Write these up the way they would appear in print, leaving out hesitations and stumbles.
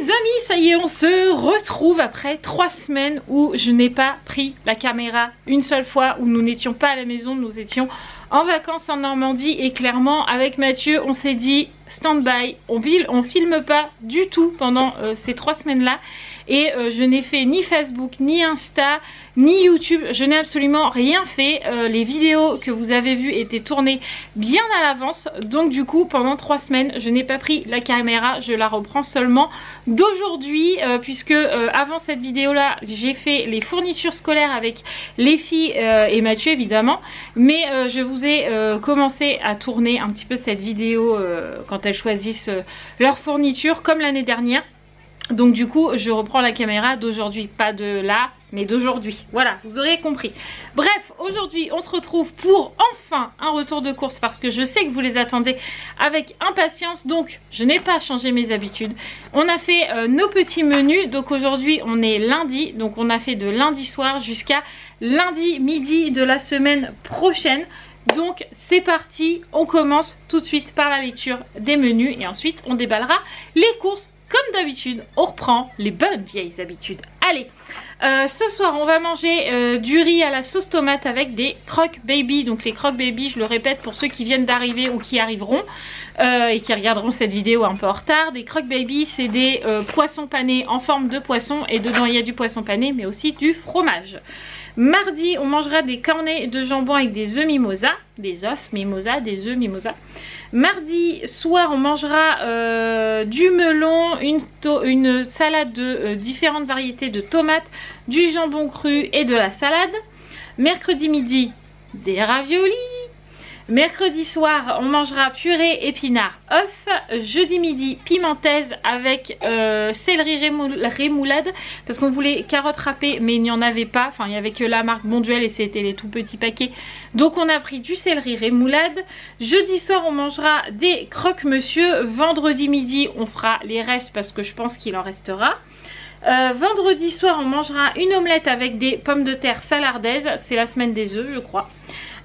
Les amis, ça y est, on se retrouve après 3 semaines où je n'ai pas pris la caméra une seule fois, où nous n'étions pas à la maison, nous étions en vacances en Normandie et clairement avec Mathieu on s'est dit stand-by, on filme pas du tout pendant ces 3 semaines là et je n'ai fait ni Facebook, ni Insta, ni YouTube, je n'ai absolument rien fait. Les vidéos que vous avez vues étaient tournées bien à l'avance, donc du coup pendant 3 semaines je n'ai pas pris la caméra, je la reprends seulement d'aujourd'hui puisque avant cette vidéo là j'ai fait les fournitures scolaires avec les filles et Mathieu évidemment, mais je vous ai commencé à tourner un petit peu cette vidéo quand elles choisissent leurs fournitures comme l'année dernière. Donc du coup je reprends la caméra d'aujourd'hui, pas de là mais d'aujourd'hui, voilà, vous aurez compris. Bref, aujourd'hui on se retrouve pour enfin un retour de course parce que je sais que vous les attendez avec impatience. Donc je n'ai pas changé mes habitudes. On a fait nos petits menus, donc aujourd'hui on est lundi, donc on a fait de lundi soir jusqu'à lundi midi de la semaine prochaine. Donc c'est parti, on commence tout de suite par la lecture des menus et ensuite on déballera les courses. Comme d'habitude, on reprend les bonnes vieilles habitudes. Allez, ce soir on va manger du riz à la sauce tomate avec des croque baby. Donc les croque baby, je le répète pour ceux qui viennent d'arriver ou qui arriveront et qui regarderont cette vidéo un peu en retard. Des croque baby, c'est des poissons panés en forme de poisson et dedans il y a du poisson pané mais aussi du fromage. Mardi, on mangera des cornets de jambon avec des œufs mimosa, des œufs mimosa, des œufs mimosa. Mardi soir, on mangera du melon, une salade de différentes variétés de tomates, du jambon cru et de la salade. Mercredi midi, des raviolis. Mercredi soir, on mangera purée épinard œuf. Jeudi midi, pimentaise avec céleri rémoulade. Parce qu'on voulait carottes râpées, mais il n'y en avait pas. Enfin, il n'y avait que la marque Bonduelle et c'était les tout petits paquets. Donc, on a pris du céleri rémoulade. Jeudi soir, on mangera des croque-monsieur. Vendredi midi, on fera les restes parce que je pense qu'il en restera. Vendredi soir, on mangera une omelette avec des pommes de terre salardaises. C'est la semaine des œufs, je crois.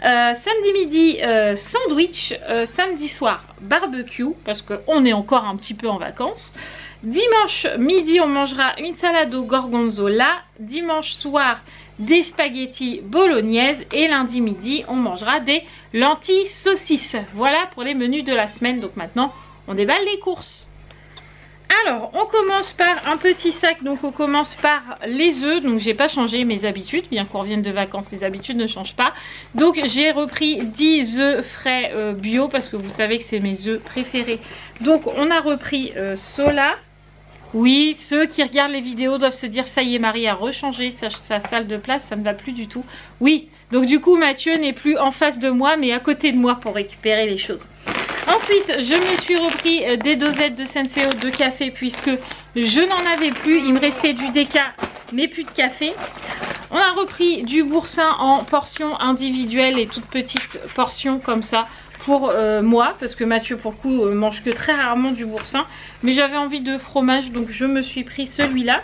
Samedi midi sandwich, samedi soir barbecue parce qu'on est encore un petit peu en vacances. Dimanche midi on mangera une salade au gorgonzola. Dimanche soir des spaghettis bolognaises et lundi midi on mangera des lentilles saucisses. Voilà pour les menus de la semaine. Donc maintenant on déballe les courses. Alors on commence par un petit sac, donc on commence par les œufs. Donc j'ai pas changé mes habitudes, bien qu'on revienne de vacances les habitudes ne changent pas. Donc j'ai repris 10 œufs frais bio parce que vous savez que c'est mes œufs préférés. Donc on a repris ceux-là. Oui, ceux qui regardent les vidéos doivent se dire ça y est, Marie a rechangé sa salle de place, ça ne va plus du tout. Oui, donc du coup Mathieu n'est plus en face de moi mais à côté de moi pour récupérer les choses. Ensuite, je me suis repris des dosettes de Senseo de café puisque je n'en avais plus. Il me restait du déca mais plus de café. On a repris du boursin en portions individuelles et toutes petites portions comme ça pour moi. Parce que Mathieu pour le coup mange que très rarement du boursin. Mais j'avais envie de fromage donc je me suis pris celui-là.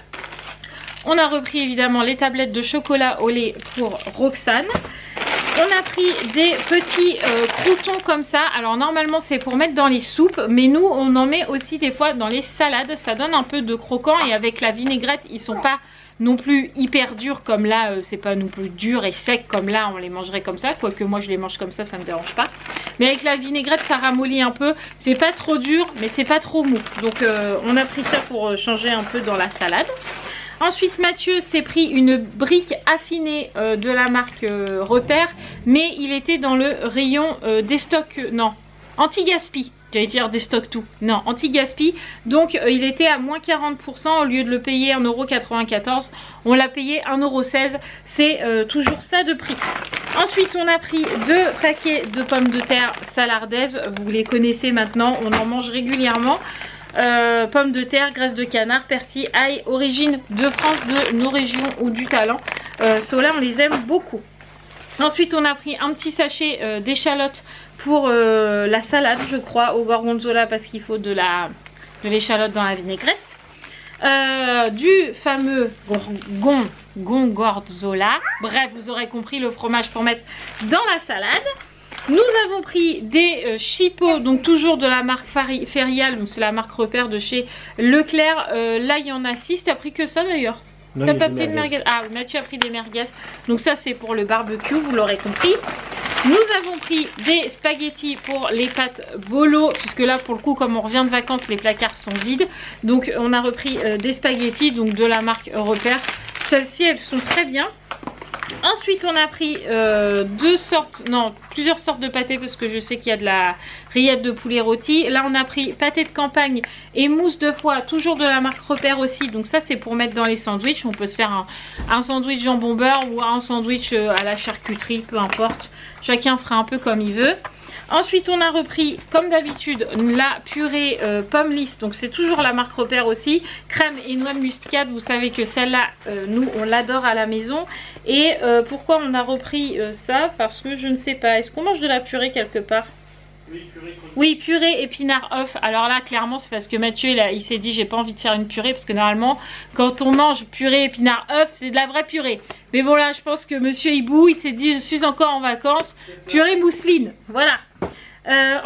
On a repris évidemment les tablettes de chocolat au lait pour Roxane. On a pris des petits croûtons comme ça. Alors normalement c'est pour mettre dans les soupes, mais nous on en met aussi des fois dans les salades. Ça donne un peu de croquant et avec la vinaigrette ils sont pas non plus hyper durs comme là. C'est pas non plus dur et sec comme là on les mangerait comme ça. Quoique moi je les mange comme ça, ça me dérange pas. Mais avec la vinaigrette ça ramollit un peu. C'est pas trop dur mais c'est pas trop mou. Donc on a pris ça pour changer un peu dans la salade. Ensuite Mathieu s'est pris une brique affinée de la marque Repère, mais il était dans le rayon des stocks, non, anti-gaspi, j'allais dire des stocks tout, non, anti-gaspi, donc il était à moins 40%, au lieu de le payer 1,94 €, on l'a payé 1,16 €, c'est toujours ça de prix. Ensuite on a pris 2 paquets de pommes de terre salardaises, vous les connaissez maintenant, on en mange régulièrement. Pommes de terre, graisse de canard, persil, ail, origine de France, de nos régions ou du Talent. Ceux-là on les aime beaucoup. Ensuite on a pris un petit sachet d'échalotes pour la salade je crois au gorgonzola parce qu'il faut de l'échalote dans la vinaigrette. Du fameux gorgonzola, bref vous aurez compris, le fromage pour mettre dans la salade. Nous avons pris des chipots, donc toujours de la marque Ferial, donc c'est la marque repère de chez Leclerc. Là il y en a 6, t'as pris que ça d'ailleurs? T'as pas pris de merguez? Ah oui, Mathieu a pris des merguez. Donc ça c'est pour le barbecue, vous l'aurez compris. Nous avons pris des spaghettis pour les pâtes bolo, puisque là pour le coup comme on revient de vacances les placards sont vides. Donc on a repris des spaghettis, donc de la marque repère. Celles-ci elles sont très bien. Ensuite on a pris plusieurs sortes de pâtés parce que je sais qu'il y a de la rillette de poulet rôti. Là on a pris pâté de campagne et mousse de foie, toujours de la marque repère aussi. Donc ça c'est pour mettre dans les sandwichs. On peut se faire un sandwich jambon beurre ou un sandwich à la charcuterie, peu importe. Chacun fera un peu comme il veut. Ensuite on a repris comme d'habitude la purée pomme lisse, donc c'est toujours la marque repère aussi, crème et noix de muscade. Vous savez que celle-là nous on l'adore à la maison. Et pourquoi on a repris ça? Parce que je ne sais pas, est-ce qu'on mange de la purée quelque part? Oui, purée épinard œuf. Alors là clairement c'est parce que Mathieu il s'est dit j'ai pas envie de faire une purée, parce que normalement quand on mange purée épinard œuf c'est de la vraie purée. Mais bon là je pense que monsieur Hibou il s'est dit je suis encore en vacances, purée mousseline, voilà.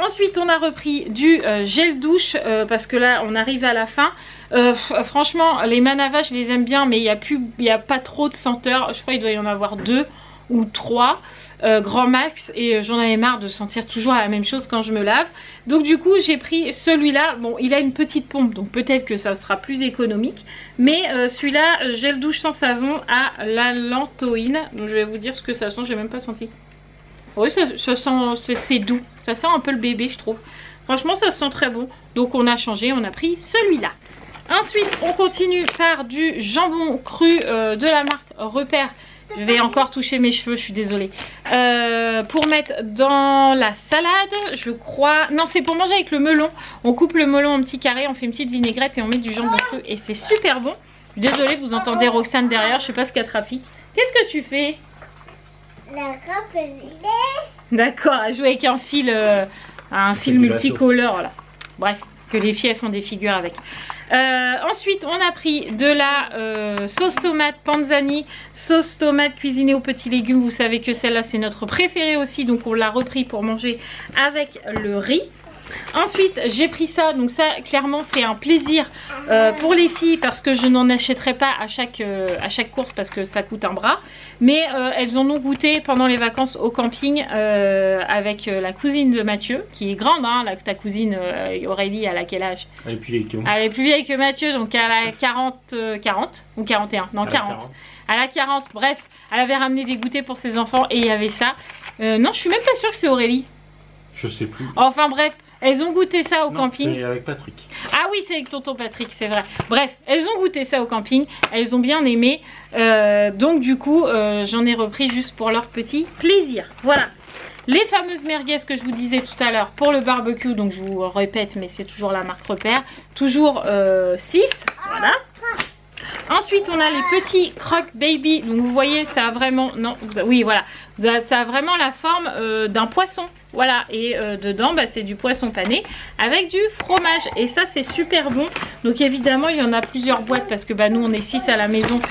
Ensuite on a repris du gel douche parce que là on arrive à la fin. Franchement les Manava je les aime bien, mais il n'y a pas trop de senteurs. Je crois qu'il doit y en avoir 2 ou 3 grand max, et j'en avais marre de sentir toujours la même chose quand je me lave. Donc du coup j'ai pris celui-là. Bon il a une petite pompe donc peut-être que ça sera plus économique, mais celui-là gel douche sans savon à la lantoïne. Donc je vais vous dire ce que ça sent, j'ai même pas senti. Oui ça sent, c'est doux, ça sent un peu le bébé je trouve. Franchement ça sent très bon. Donc on a changé, on a pris celui-là. Ensuite on continue par du jambon cru de la marque Repère. Je vais encore toucher mes cheveux, je suis désolée. Pour mettre dans la salade, je crois... Non, c'est pour manger avec le melon. On coupe le melon en petits carrés, on fait une petite vinaigrette et on met du jambon cru. Et c'est super bon. Désolée, vous entendez Roxane derrière, je sais pas ce qu'elle trafique. Qu'est-ce que tu fais? D'accord, elle joue avec un fil multicolore là. Bref, que les filles elles font des figures avec. Ensuite on a pris de la sauce tomate Panzani, sauce tomate cuisinée aux petits légumes. Vous savez que celle-là c'est notre préférée aussi, donc on l'a repris pour manger avec le riz. Ensuite j'ai pris ça, donc ça clairement c'est un plaisir pour les filles, parce que je n'en achèterai pas à chaque course parce que ça coûte un bras. Mais elles en ont goûté pendant les vacances au camping avec la cousine de Mathieu, qui est grande, hein, ta cousine Aurélie, elle a quel âge? Elle est plus vieille que moi. Elle est plus vieille que Mathieu, donc elle a 40 ou 41, non 40. Elle a 40, bref, elle avait ramené des goûters pour ses enfants et il y avait ça. Non, je suis même pas sûre que c'est Aurélie. Je sais plus. Enfin bref, elles ont goûté ça au camping. C'est avec Patrick. Ah oui, c'est avec tonton Patrick, c'est vrai. Bref, elles ont goûté ça au camping, elles ont bien aimé. Donc du coup, j'en ai repris juste pour leur petit plaisir. Voilà. Les fameuses merguez que je vous disais tout à l'heure pour le barbecue, donc je vous répète, mais c'est toujours la marque Repère. Toujours 6, voilà. Ensuite on a les petits croque baby, donc vous voyez ça a vraiment, non, oui voilà, ça a vraiment la forme d'un poisson, voilà, et dedans bah, c'est du poisson pané avec du fromage, et ça c'est super bon. Donc évidemment il y en a plusieurs boîtes parce que bah, nous on est 6 à la maison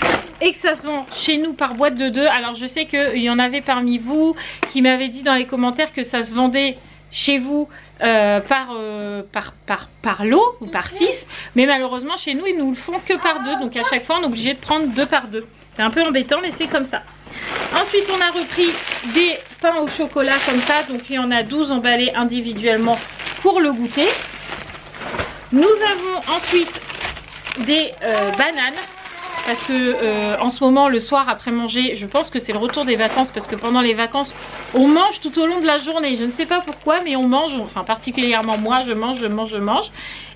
et que ça se vend chez nous par boîte de 2. Alors je sais qu'il y en avait parmi vous qui m'avaient dit dans les commentaires que ça se vendait chez vous par lot ou par 6, mais malheureusement chez nous ils nous le font que par 2, donc à chaque fois on est obligé de prendre 2 par 2. C'est un peu embêtant mais c'est comme ça. Ensuite on a repris des pains au chocolat comme ça, donc il y en a 12 emballés individuellement pour le goûter. Nous avons ensuite des bananes, parce que en ce moment le soir après manger, je pense que c'est le retour des vacances, parce que pendant les vacances on mange tout au long de la journée, je ne sais pas pourquoi mais on mange, enfin particulièrement moi je mange.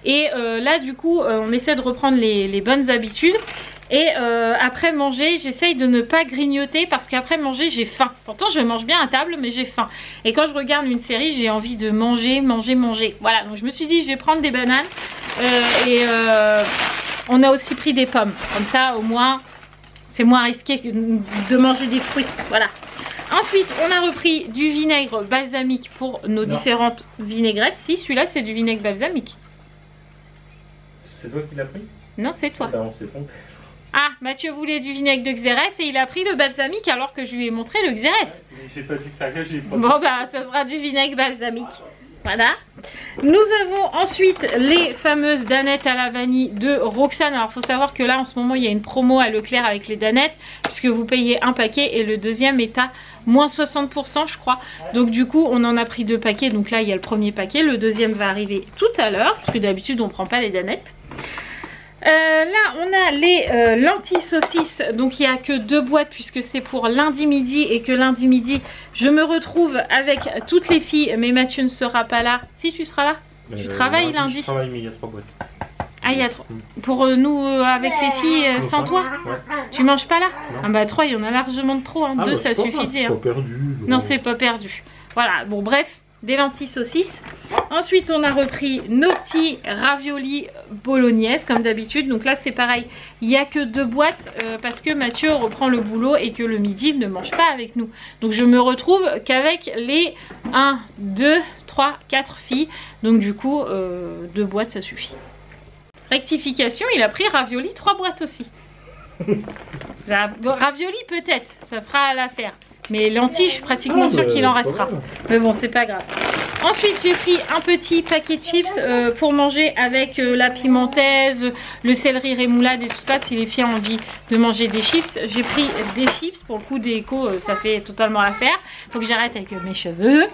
Et là du coup on essaie de reprendre les bonnes habitudes. Et après manger j'essaye de ne pas grignoter, parce qu'après manger j'ai faim. Pourtant je mange bien à table mais j'ai faim, et quand je regarde une série j'ai envie de manger. Voilà, donc je me suis dit je vais prendre des bananes on a aussi pris des pommes, comme ça au moins c'est moins risqué de manger des fruits, voilà. Ensuite on a repris du vinaigre balsamique pour nos différentes vinaigrettes. Si, celui-là c'est du vinaigre balsamique. C'est toi qui l'as pris? Non, c'est toi. Ah bah, on s'est trompé. Ah, Mathieu voulait du vinaigre de Xérès et il a pris le balsamique alors que je lui ai montré le Xérès. J'ai pas dit que ça gâche, j'ai pas. Bon bah ça sera du vinaigre balsamique. Voilà. Nous avons ensuite les fameuses danettes à la vanille de Roxane. Alors il faut savoir que là en ce moment il y a une promo à Leclerc avec les danettes, puisque vous payez un paquet et le deuxième est à moins 60% je crois. Donc du coup on en a pris 2 paquets. Donc là il y a le premier paquet, le deuxième va arriver tout à l'heure, puisque d'habitude on prend pas les danettes. Là on a les lentilles saucisses, donc il n'y a que 2 boîtes puisque c'est pour lundi midi et que lundi midi je me retrouve avec toutes les filles, mais Mathieu ne sera pas là. Si tu seras là, tu travailles lundi. Je travaille mais il y a 3 boîtes. Ah il y a 3. Pour nous avec les filles sans toi, tu manges pas là? Ah bah 3 il y en a largement de trop, hein. 2 ça suffisait. Hein. Pas perdu. Non c'est pas perdu. Voilà, bon bref. Des lentilles saucisses. Ensuite on a repris nos petits raviolis bolognaise comme d'habitude. Donc là c'est pareil, il n'y a que 2 boîtes parce que Mathieu reprend le boulot et que le midi il ne mange pas avec nous. Donc je me retrouve qu'avec les 1, 2, 3, 4 filles. Donc du coup 2 boîtes ça suffit. Rectification, il a pris ravioli 3 boîtes aussi. Ravioli peut-être, ça fera l'affaire. Mais lentilles, je suis pratiquement sûre qu'il en restera. Mais bon, c'est pas grave. Ensuite, j'ai pris un petit paquet de chips pour manger avec la pimentaise, le céleri rémoulade et tout ça. Si les filles ont envie de manger des chips, j'ai pris des chips. Pour le coup, des échos, ça fait totalement l'affaire. Faut que j'arrête avec mes cheveux.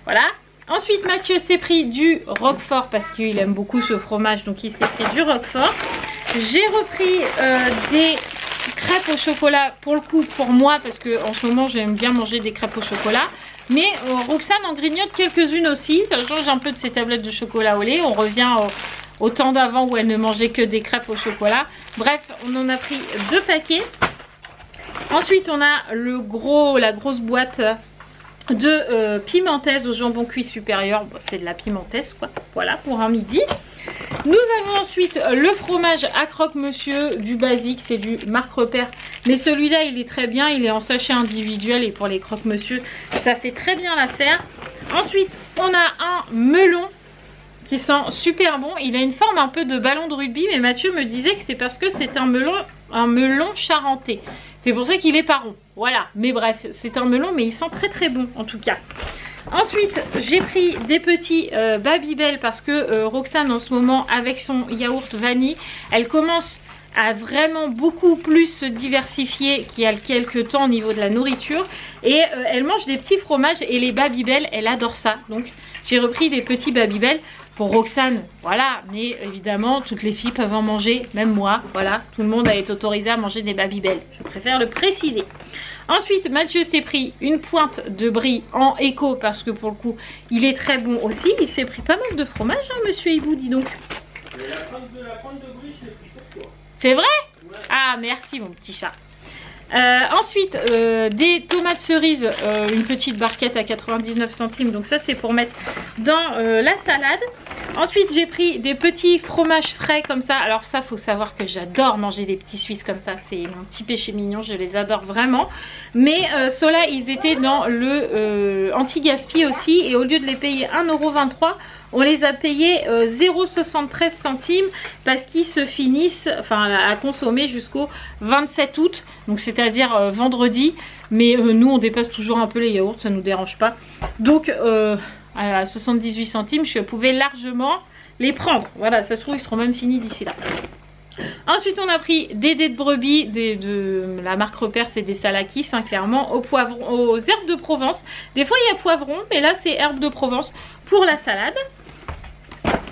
Voilà. Ensuite, Mathieu s'est pris du Roquefort parce qu'il aime beaucoup ce fromage. Donc, il s'est pris du Roquefort. J'ai repris des crêpes au chocolat pour le coup pour moi parce que en ce moment j'aime bien manger des crêpes au chocolat, mais Roxane en grignote quelques-unes aussi. Ça change un peu de ses tablettes de chocolat au lait. On revient au temps d'avant où elle ne mangeait que des crêpes au chocolat. Bref, on en a pris 2 paquets. Ensuite on a la grosse boîte de pimentaise au jambon cuit supérieur. Bon, c'est de la pimentaise quoi, voilà, pour un midi. Nous avons ensuite le fromage à croque-monsieur du basique, c'est du Marc Repère. Mais celui-là il est très bien, il est en sachet individuel et pour les croque-monsieur ça fait très bien l'affaire. Ensuite on a un melon qui sent super bon, il a une forme un peu de ballon de rugby, mais Mathieu me disait que c'est parce que c'est un melon charentais. C'est pour ça qu'il est pas rond, voilà. Mais bref, c'est un melon mais il sent très très bon en tout cas. Ensuite, j'ai pris des petits Babybel parce que Roxane en ce moment avec son yaourt vanille, elle commence à vraiment beaucoup plus se diversifier qu'il y a quelques temps au niveau de la nourriture. Et elle mange des petits fromages et les Babybel, elle adore ça. Donc j'ai repris des petits Babybel pour Roxane, voilà. Mais évidemment, toutes les filles peuvent en manger, même moi, voilà. Tout le monde a été autorisé à manger des Babybel, je préfère le préciser. Ensuite, Mathieu s'est pris une pointe de brie en éco parce que pour le coup, il est très bon aussi. Il s'est pris pas mal de fromage, hein, monsieur Hibou, dis donc. La pointe de brie, je l'ai pris pour toi. C'est vrai? Ouais. Ah, merci mon petit chat. Ensuite, des tomates cerises, une petite barquette à 99 centimes. Donc ça, c'est pour mettre dans la salade. Ensuite, j'ai pris des petits fromages frais comme ça. Alors ça, faut savoir que j'adore manger des petits Suisses comme ça. C'est mon petit péché mignon, je les adore vraiment. Mais ceux-là, ils étaient dans le anti-gaspi aussi. Et au lieu de les payer 1,23 €, on les a payés 0,73 centimes parce qu'ils se finissent à consommer jusqu'au 27 août. Donc c'est-à-dire vendredi. Mais nous, on dépasse toujours un peu les yaourts, ça ne nous dérange pas. Donc à 78 centimes, je pouvais largement les prendre. Voilà, ça se trouve, ils seront même finis d'ici là. Ensuite, on a pris des dés de brebis, de la marque Repère, c'est des salakis, hein, clairement, aux herbes de Provence. Des fois, il y a poivron, mais là, c'est herbes de Provence pour la salade.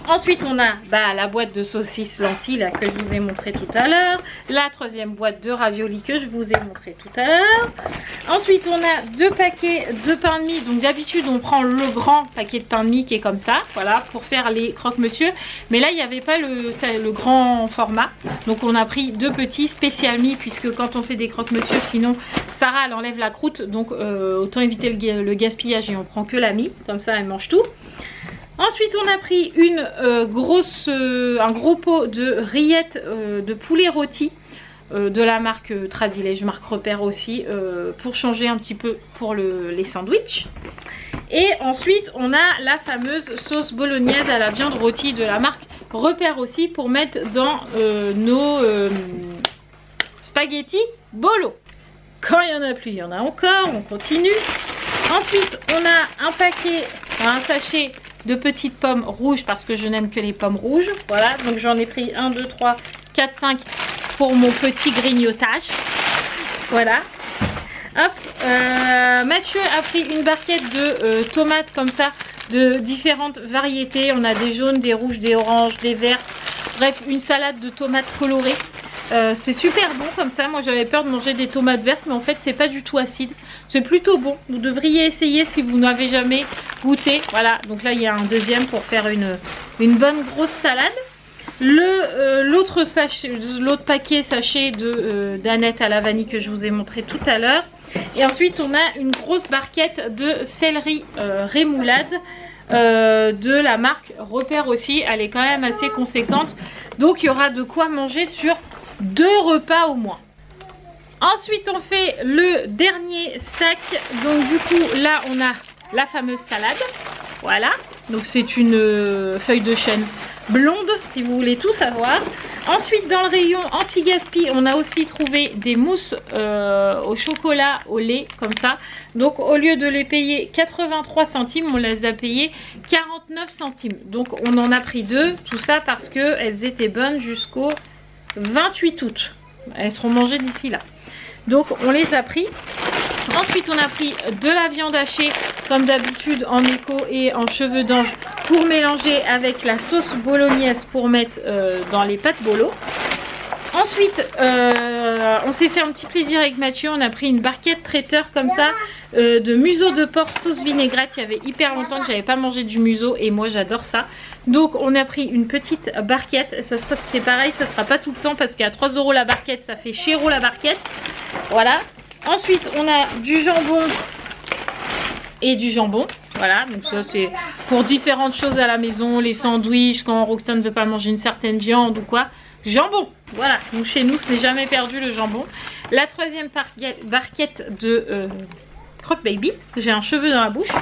Ensuite, on a la boîte de saucisses lentilles là, que je vous ai montré tout à l'heure. La 3e boîte de raviolis que je vous ai montré tout à l'heure. Ensuite, on a 2 paquets de pain de mie. Donc d'habitude, on prend le grand paquet de pain de mie qui est comme ça. Voilà, pour faire les croque-monsieur. Mais là, il n'y avait pas le grand format. Donc on a pris 2 petits spécial mie. Puisque quand on fait des croque-monsieur, sinon Sarah, elle enlève la croûte. Donc autant éviter le gaspillage et on prend que la mie. Comme ça, elle mange tout. Ensuite, on a pris un gros pot de rillettes de poulet rôti de la marque Tradilège, marque Repère aussi, pour changer un petit peu pour les sandwichs. Et ensuite, on a la fameuse sauce bolognaise à la viande rôtie de la marque Repère aussi pour mettre dans nos spaghetti bolo. Quand il n'y en a plus, il y en a encore, on continue. Ensuite, on a un paquet, un sachet de petites pommes rouges parce que je n'aime que les pommes rouges. Voilà, donc j'en ai pris 1, 2, 3, 4, 5 pour mon petit grignotage. Voilà. Hop, Mathieu a pris une barquette de tomates comme ça, de différentes variétés. On a des jaunes, des rouges, des oranges, des verts. Bref, une salade de tomates colorées. C'est super bon comme ça. Moi j'avais peur de manger des tomates vertes, mais en fait c'est pas du tout acide. C'est plutôt bon. Vous devriez essayer si vous n'avez jamais goûté. Voilà, donc là il y a un deuxième pour faire une bonne grosse salade. L'autre paquet sachet de d'Annette à la vanille que je vous ai montré tout à l'heure. Et ensuite on a une grosse barquette de céleri rémoulade de la marque Repère aussi. Elle est quand même assez conséquente. Donc il y aura de quoi manger sur 2 repas au moins. Ensuite on fait le dernier sac. Donc du coup là on a la fameuse salade. Voilà, donc c'est une feuille de chêne blonde si vous voulez tout savoir. Ensuite dans le rayon anti-gaspi on a aussi trouvé des mousses au chocolat au lait comme ça. Donc au lieu de les payer 83 centimes on les a payés 49 centimes. Donc on en a pris 2, tout ça parce que elles étaient bonnes jusqu'au 28 août. Elles seront mangées d'ici là. Donc on les a pris. Ensuite on a pris de la viande hachée comme d'habitude en éco et en cheveux d'ange pour mélanger avec la sauce bolognaise pour mettre dans les pâtes bolo. Ensuite on s'est fait un petit plaisir avec Mathieu. On a pris une barquette traiteur comme ça de museau de porc sauce vinaigrette. Il y avait hyper longtemps que j'avais pas mangé du museau et moi j'adore ça. Donc on a pris une petite barquette. C'est pareil, ça sera pas tout le temps parce qu'à 3 € la barquette ça fait chéro la barquette. Voilà. Ensuite on a du jambon et du jambon. Voilà, donc ça c'est pour différentes choses à la maison, les sandwichs, quand Roxane ne veut pas manger une certaine viande ou quoi. Jambon, voilà, nous chez nous ce n'est jamais perdu le jambon. La troisième barquette de Croque Baby, j'ai un cheveu dans la bouche.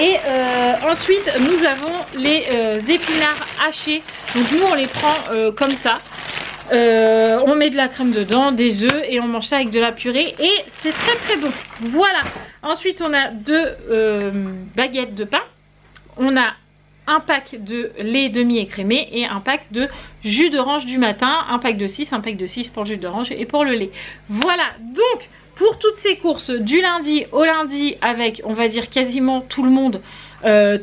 Et ensuite nous avons les épinards hachés. Donc nous on les prend comme ça. On met de la crème dedans, des œufs et on mange ça avec de la purée et c'est très très bon. Voilà. Ensuite on a 2 baguettes de pain. On a un pack de lait demi-écrémé et un pack de jus d'orange du matin. Un pack de 6 pour le jus d'orange et pour le lait. Voilà, donc pour toutes ces courses du lundi au lundi avec on va dire quasiment tout le monde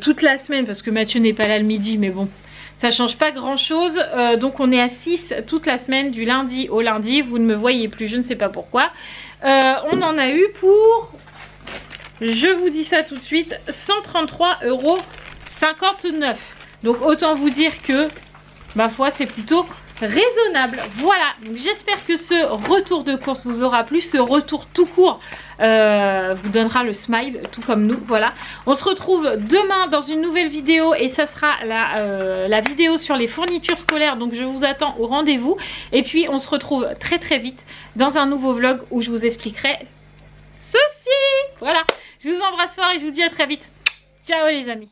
toute la semaine parce que Mathieu n'est pas là le midi mais bon. Ça change pas grand chose, donc on est à 6 toute la semaine du lundi au lundi. Vous ne me voyez plus, je ne sais pas pourquoi. On en a eu pour, je vous dis ça tout de suite, 133,59 €. Donc autant vous dire que, ma foi, c'est plutôt raisonnable. Voilà, donc j'espère que ce retour de course vous aura plu. Ce retour tout court vous donnera le smile, tout comme nous. Voilà, on se retrouve demain dans une nouvelle vidéo et ça sera la vidéo sur les fournitures scolaires. Donc je vous attends au rendez-vous et puis on se retrouve très très vite dans un nouveau vlog où je vous expliquerai ceci. Voilà, je vous embrasse fort et je vous dis à très vite. Ciao les amis.